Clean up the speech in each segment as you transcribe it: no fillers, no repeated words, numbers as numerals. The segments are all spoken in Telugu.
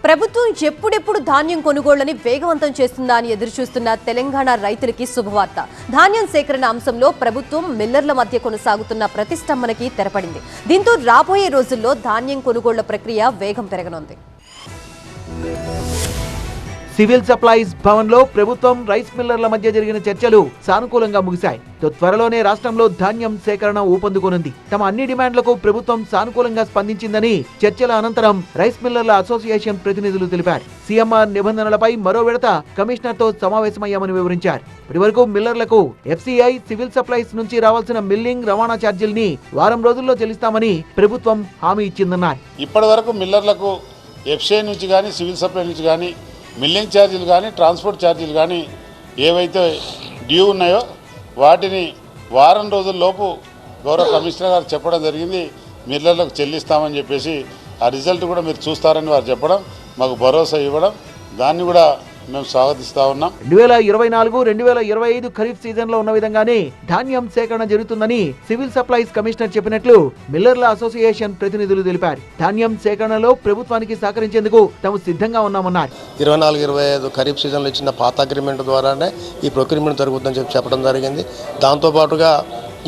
ప్రభుత్వం ఎప్పుడెప్పుడు ధాన్యం కొనుగోళ్లని వేగవంతం చేస్తుందా అని ఎదురుచూస్తున్న తెలంగాణ రైతులకి శుభవార్త. ధాన్యం సేకరణ అంశంలో ప్రభుత్వం మిల్లర్ల మధ్య కొనసాగుతున్న ప్రతిష్టంభనకి తెరపడింది. దీంతో రాబోయే రోజుల్లో ధాన్యం కొనుగోళ్ల ప్రక్రియ వేగం పెరగనుంది. సివిల్ సప్లైస్ భవన్లో ప్రభుత్వం రైస్ మిల్లర్ల మధ్య జరిగిన చర్చలు సానుకూలంగా ముగిశాయి. త్వరలోనే రాష్ట్రంలో ధాన్యం సేకరణ ఊపందుకోనుంది. తమ అన్ని డిమాండ్లకు ప్రభుత్వం సానుకూలంగా స్పందించిందని చర్చల అనంతరం రైస్ మిల్లర్ల అసోసియేషన్ ప్రతినిధులు తెలిపారు. సీఎంఆర్ నిబంధనలపై మరో విడత కమిషనర్తో సమావేశమయ్యామని వివరించారు. ఇప్పటివరకు మిల్లర్లకు ఎఫ్సీఐ, సివిల్ సప్లైస్ నుంచి రావాల్సిన మిల్లింగ్, రవాణా ఛార్జీల్ని వారం రోజుల్లో చెల్లిస్తామని ప్రభుత్వం హామీ ఇచ్చిందన్నారు. ఇప్పటివరకు మిల్లర్లకు ఎఫ్సీఐ నుంచి కానీ, సివిల్ సప్లై నుంచి కానీ మిల్లింగ్ ఛార్జీలు కానీ, ట్రాన్స్పోర్ట్ ఛార్జీలు కానీ ఏవైతే డ్యూ ఉన్నాయో వాటిని వారం రోజుల్లోపు గౌరవ కమిషనర్ గారు చెప్పడం జరిగింది. మిల్లర్లకు చెల్లిస్తామని చెప్పేసి ఆ రిజల్ట్ కూడా మీరు చూస్తారని వారు చెప్పడం, మాకు భరోసా ఇవ్వడం, దాన్ని కూడా మేము స్వాగతిస్తా ఉన్నాం. 2024-2025 ఖరీఫ్ సీజన్ లో ఉన్న విధంగానే ధాన్యం సేకరణ జరుగుతుందని సివిల్ సప్లైస్ కమిషనర్ చెప్పినట్లు మిల్లర్ల అసోసియేషన్ ప్రతినిధులు తెలిపారు. ధాన్యం సేకరణలో ప్రభుత్వానికి సహకరించేందుకు తాము సిద్ధంగా ఉన్నామన్నారు. 24-25 ఖరీఫ్ సీజన్లో ఇచ్చిన పాత అగ్రిమెంట్ ద్వారానే ఈ ప్రొక్యూర్మెంట్ జరుగుతుందని చెప్పడం జరిగింది. దాంతోపాటుగా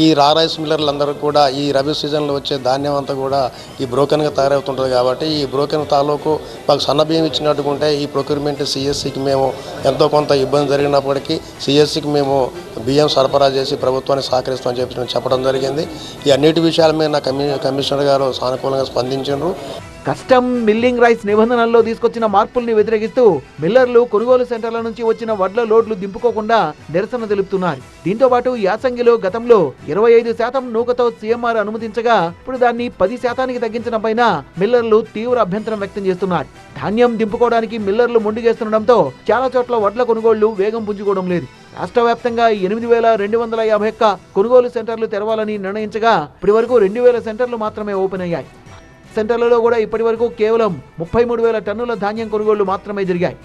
ఈ రైస్ మిల్లర్లందరూ కూడా ఈ రబీ సీజన్లో వచ్చే ధాన్యం అంతా కూడా ఈ బ్రోకెన్గా తయారవుతుంటుంది. కాబట్టి ఈ బ్రోకెన్ తాలూకు మాకు సన్న బియ్యం ఇచ్చినట్టుకుంటే ఈ ప్రొక్యూర్మెంట్ సిఎస్సికి మేము ఎంతో కొంత ఇబ్బంది జరిగినప్పటికీ సిఎస్సికి మేము బియ్యం సరఫరా చేసి ప్రభుత్వాన్ని సహకరిస్తామని చెప్పడం జరిగింది. ఈ అన్నిటి విషయాల మీద కమిషనర్ గారు సానుకూలంగా స్పందించారు. కస్టమ్ మిల్లింగ్ రైస్ నిబంధనల్లో తీసుకొచ్చిన మార్పుల్ని వ్యతిరేకిస్తూ మిల్లర్లు కొనుగోలు సెంటర్ల నుంచి వచ్చిన వడ్ల లోడ్లు దింపుకోకుండా నిరసన తెలుపుతున్నారు. దీంతో పాటు యాసంగిలో గతంలో 25% నూకతో సీఎంఆర్ అనుమతించగా ఇప్పుడు దాన్ని 10% తగ్గించడం పైన మిల్లర్లు తీవ్ర అభ్యంతరం వ్యక్తం చేస్తున్నారు. ధాన్యం దింపుకోవడానికి మిల్లర్లు మొండిగేస్తుండటంతో చాలా చోట్ల వడ్ల కొనుగోళ్లు వేగం పుంజుకోవడం లేదు. రాష్ట్ర వ్యాప్తంగా 8,251 కొనుగోలు సెంటర్లు తెరవాలని నిర్ణయించగా ఇప్పటి వరకు 2,000 సెంటర్లు మాత్రమే ఓపెన్ అయ్యాయి. సెంటర్లలో కూడా ఇప్పటి వరకు కేవలం 33,000 టన్నుల ధాన్యం కొనుగోళ్లు మాత్రమే జరిగాయి.